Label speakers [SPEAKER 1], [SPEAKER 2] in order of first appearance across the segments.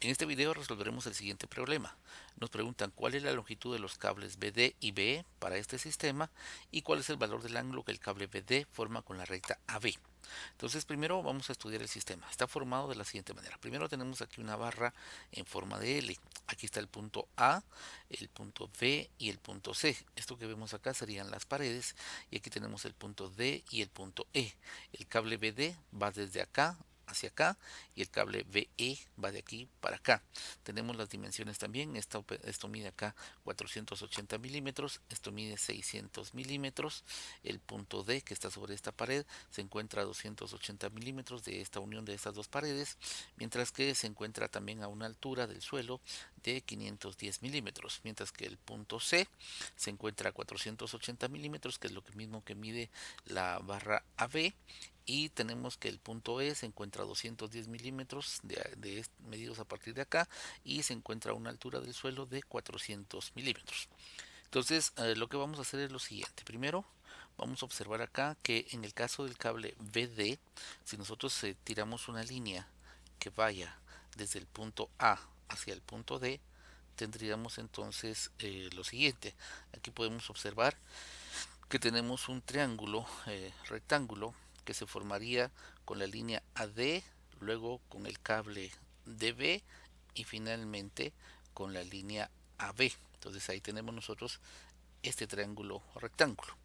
[SPEAKER 1] En este video resolveremos el siguiente problema. Nos preguntan cuál es la longitud de los cables BD y BE para este sistema y cuál es el valor del ángulo que el cable BD forma con la recta AB. Entonces primero vamos a estudiar el sistema. Está formado de la siguiente manera. Primero tenemos aquí una barra en forma de L. Aquí está el punto A, el punto B y el punto C. Esto que vemos acá serían las paredes y aquí tenemos el punto D y el punto E. El cable BD va desde acá hacia acá y el cable BE va de aquí para acá. Tenemos las dimensiones también. Esto mide acá 480 milímetros, esto mide 600 milímetros. El punto D que está sobre esta pared se encuentra a 280 milímetros de esta unión de estas dos paredes, mientras que se encuentra también a una altura del suelo de 510 milímetros, mientras que el punto C se encuentra a 480 milímetros, que es lo mismo que mide la barra AB, y tenemos que el punto E se encuentra a 210 milímetros medidos a partir de acá y se encuentra a una altura del suelo de 400 milímetros. Entonces lo que vamos a hacer es lo siguiente. Primero vamos a observar acá que en el caso del cable BD, si nosotros tiramos una línea que vaya desde el punto A hacia el punto D, tendríamos entonces lo siguiente. Aquí podemos observar que tenemos un triángulo rectángulo que se formaría con la línea AD, luego con el cable DB y finalmente con la línea AB. Entonces ahí tenemos nosotros este triángulo rectángulo.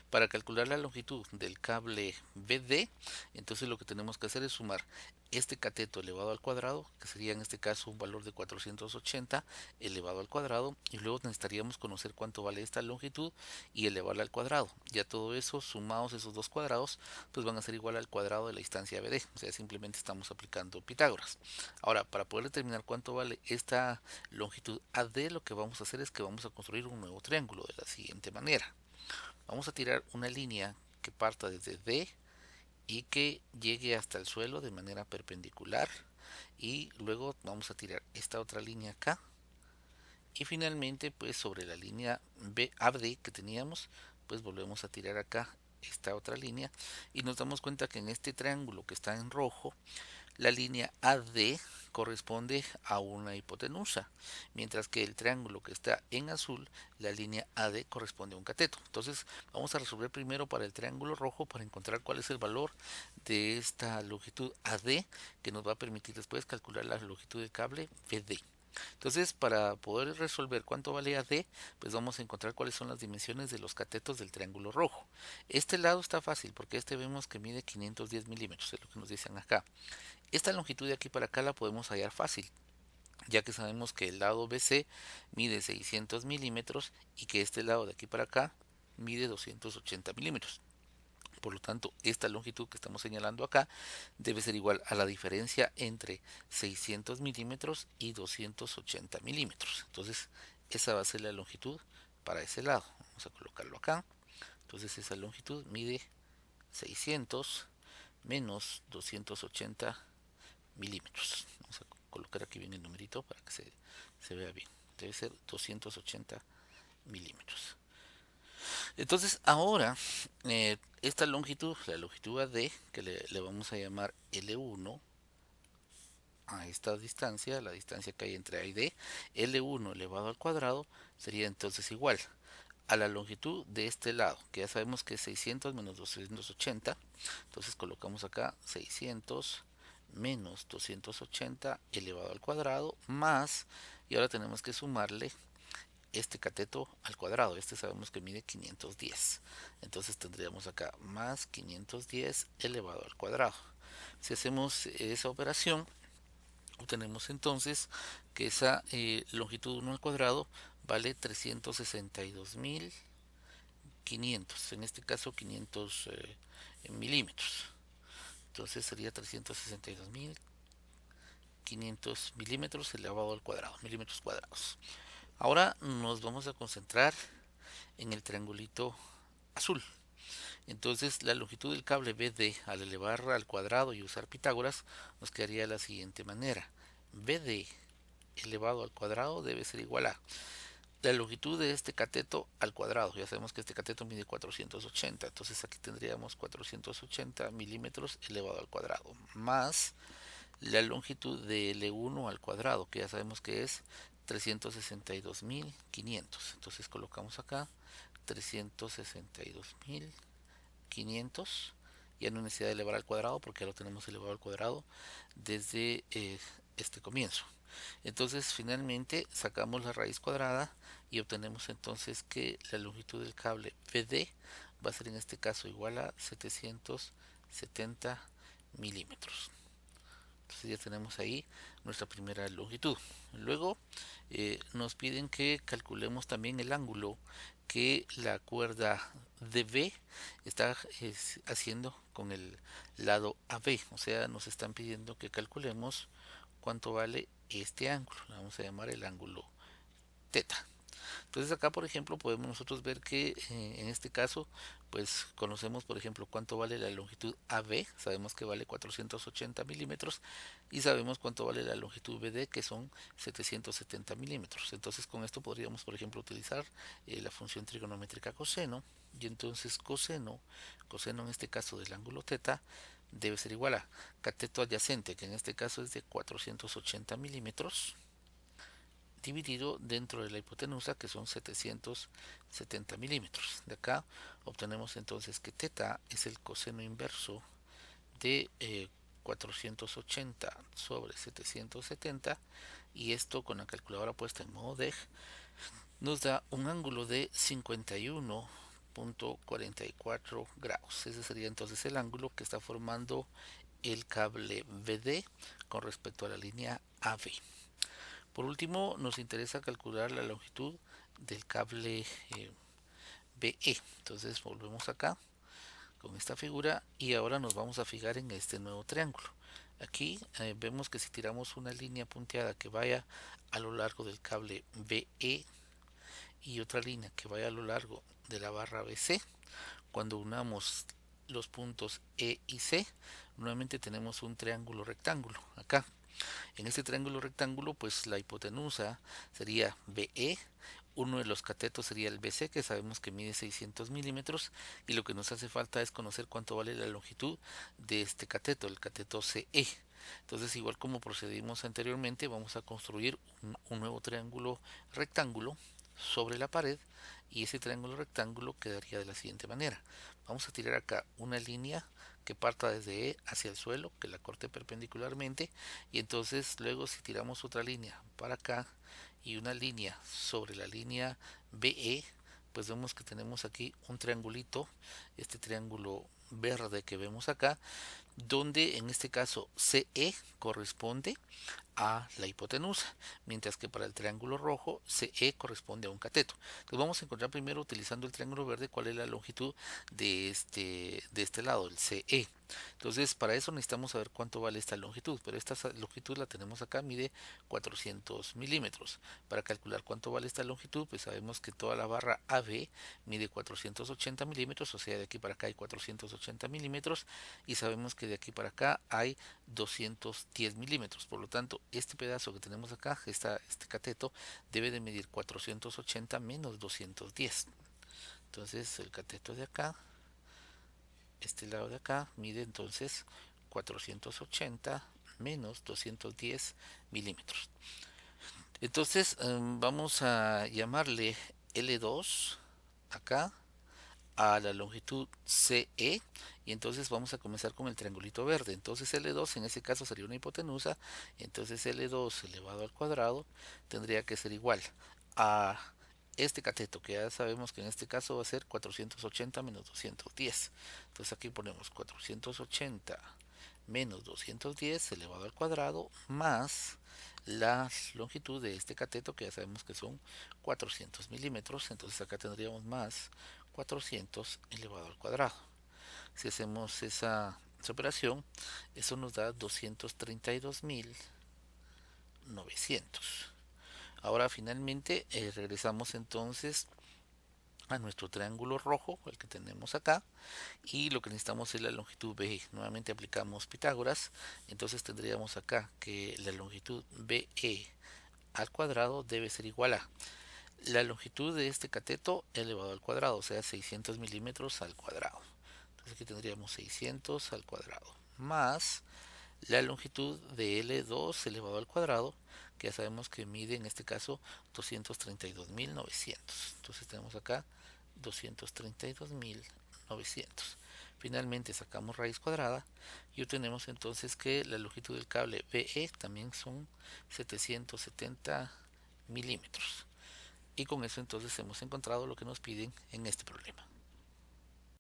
[SPEAKER 1] Para calcular la longitud del cable BD, entonces lo que tenemos que hacer es sumar este cateto elevado al cuadrado, que sería en este caso un valor de 480 elevado al cuadrado, y luego necesitaríamos conocer cuánto vale esta longitud y elevarla al cuadrado. Ya todo eso, sumados esos dos cuadrados, pues van a ser igual al cuadrado de la distancia BD, o sea, simplemente estamos aplicando Pitágoras. Ahora, para poder determinar cuánto vale esta longitud AD, lo que vamos a hacer es que vamos a construir un nuevo triángulo de la siguiente manera. Vamos a tirar una línea que parta desde D y que llegue hasta el suelo de manera perpendicular, y luego vamos a tirar esta otra línea acá, y finalmente pues sobre la línea BAD que teníamos, pues volvemos a tirar acá esta otra línea y nos damos cuenta que en este triángulo que está en rojo, la línea AD corresponde a una hipotenusa, mientras que el triángulo que está en azul, la línea AD corresponde a un cateto. Entonces vamos a resolver primero para el triángulo rojo para encontrar cuál es el valor de esta longitud AD, que nos va a permitir después calcular la longitud del cable BD. Entonces, para poder resolver cuánto vale AD, pues vamos a encontrar cuáles son las dimensiones de los catetos del triángulo rojo. Este lado está fácil porque este vemos que mide 510 milímetros, es lo que nos dicen acá. Esta longitud de aquí para acá la podemos hallar fácil, ya que sabemos que el lado BC mide 600 milímetros y que este lado de aquí para acá mide 280 milímetros. Por lo tanto, esta longitud que estamos señalando acá debe ser igual a la diferencia entre 600 milímetros y 280 milímetros. Entonces, esa va a ser la longitud para ese lado. Vamos a colocarlo acá. Entonces, esa longitud mide 600 menos 280 milímetros. Vamos a colocar aquí bien el numerito para que se vea bien. Debe ser 280 milímetros. Entonces ahora esta longitud, la longitud AD, que le vamos a llamar L1 a esta distancia, la distancia que hay entre A y D, L1 elevado al cuadrado sería entonces igual a la longitud de este lado, que ya sabemos que es 600 menos 280. Entonces colocamos acá 600 menos 280 elevado al cuadrado más, y ahora tenemos que sumarle este cateto al cuadrado. Este sabemos que mide 510. Entonces tendríamos acá más 510 elevado al cuadrado. Si hacemos esa operación, obtenemos entonces que esa longitud 1 al cuadrado vale 362.500. En este caso 500 milímetros. Entonces sería 362.500 milímetros elevado al cuadrado, milímetros cuadrados. Ahora nos vamos a concentrar en el triangulito azul. Entonces la longitud del cable BD al elevar al cuadrado y usar Pitágoras nos quedaría de la siguiente manera. BD elevado al cuadrado debe ser igual a la longitud de este cateto al cuadrado. Ya sabemos que este cateto mide 480, entonces aquí tendríamos 480 milímetros elevado al cuadrado más la longitud de L1 al cuadrado, que ya sabemos que es 362.500. Entonces colocamos acá 362.500. Ya no hay necesidad de elevar al cuadrado porque ya lo tenemos elevado al cuadrado desde este comienzo. Entonces finalmente sacamos la raíz cuadrada y obtenemos entonces que la longitud del cable BD va a ser en este caso igual a 770 milímetros. Entonces ya tenemos ahí nuestra primera longitud. Luego nos piden que calculemos también el ángulo que la cuerda DB está haciendo con el lado AB. O sea, nos están pidiendo que calculemos cuánto vale este ángulo. Le vamos a llamar el ángulo teta. Entonces acá por ejemplo podemos nosotros ver que en este caso pues conocemos por ejemplo cuánto vale la longitud AB, sabemos que vale 480 milímetros y sabemos cuánto vale la longitud BD que son 770 milímetros. Entonces con esto podríamos por ejemplo utilizar la función trigonométrica coseno y entonces coseno en este caso del ángulo teta debe ser igual a cateto adyacente que en este caso es de 480 milímetros dividido dentro de la hipotenusa que son 770 milímetros. De acá obtenemos entonces que teta es el coseno inverso de 480 sobre 770 y esto con la calculadora puesta en modo DEG nos da un ángulo de 51.44 grados. Ese sería entonces el ángulo que está formando el cable BD con respecto a la línea AB. Por último, nos interesa calcular la longitud del cable BE. Entonces volvemos acá con esta figura y ahora nos vamos a fijar en este nuevo triángulo. Aquí vemos que si tiramos una línea punteada que vaya a lo largo del cable BE y otra línea que vaya a lo largo de la barra BC, cuando unamos los puntos E y C, nuevamente tenemos un triángulo rectángulo acá. En este triángulo rectángulo, pues la hipotenusa sería BE, uno de los catetos sería el BC, que sabemos que mide 600 milímetros, y lo que nos hace falta es conocer cuánto vale la longitud de este cateto, el cateto CE. Entonces, igual como procedimos anteriormente, vamos a construir un nuevo triángulo rectángulo sobre la pared, y ese triángulo rectángulo quedaría de la siguiente manera. Vamos a tirar acá una línea que parta desde E hacia el suelo, que la corte perpendicularmente, y entonces luego si tiramos otra línea para acá y una línea sobre la línea BE, pues vemos que tenemos aquí un triangulito, este triángulo verde que vemos acá, donde en este caso CE corresponde a la hipotenusa, mientras que para el triángulo rojo CE corresponde a un cateto. Entonces vamos a encontrar primero utilizando el triángulo verde cuál es la longitud de este lado, el CE. Entonces para eso necesitamos saber cuánto vale esta longitud, pero esta longitud la tenemos acá, mide 400 milímetros. Para calcular cuánto vale esta longitud, pues sabemos que toda la barra AB mide 480 milímetros, o sea de aquí para acá hay 480 milímetros y sabemos que de aquí para acá hay 210 milímetros. Por lo tanto, este pedazo que tenemos acá, este cateto, debe de medir 480 menos 210. Entonces, el cateto de acá, este lado de acá, mide entonces 480 menos 210 milímetros. Entonces, vamos a llamarle L2 acá a la longitud CE y entonces vamos a comenzar con el triangulito verde. Entonces L2 en ese caso sería una hipotenusa, entonces L2 elevado al cuadrado tendría que ser igual a este cateto que ya sabemos que en este caso va a ser 480 menos 210. Entonces aquí ponemos 480 menos 210 elevado al cuadrado más la longitud de este cateto que ya sabemos que son 400 milímetros. Entonces acá tendríamos más 400 elevado al cuadrado. Si hacemos esa operación, eso nos da 232.900. Ahora finalmente regresamos entonces a nuestro triángulo rojo, el que tenemos acá, y lo que necesitamos es la longitud BE. Nuevamente aplicamos Pitágoras, entonces tendríamos acá que la longitud BE al cuadrado debe ser igual a la longitud de este cateto elevado al cuadrado, o sea 600 milímetros al cuadrado. Entonces aquí tendríamos 600 al cuadrado más la longitud de L2 elevado al cuadrado, que ya sabemos que mide en este caso 232.900. Entonces tenemos acá 232.900. Finalmente sacamos raíz cuadrada y obtenemos entonces que la longitud del cable BE también son 770 milímetros. Y con eso entonces hemos encontrado lo que nos piden en este problema.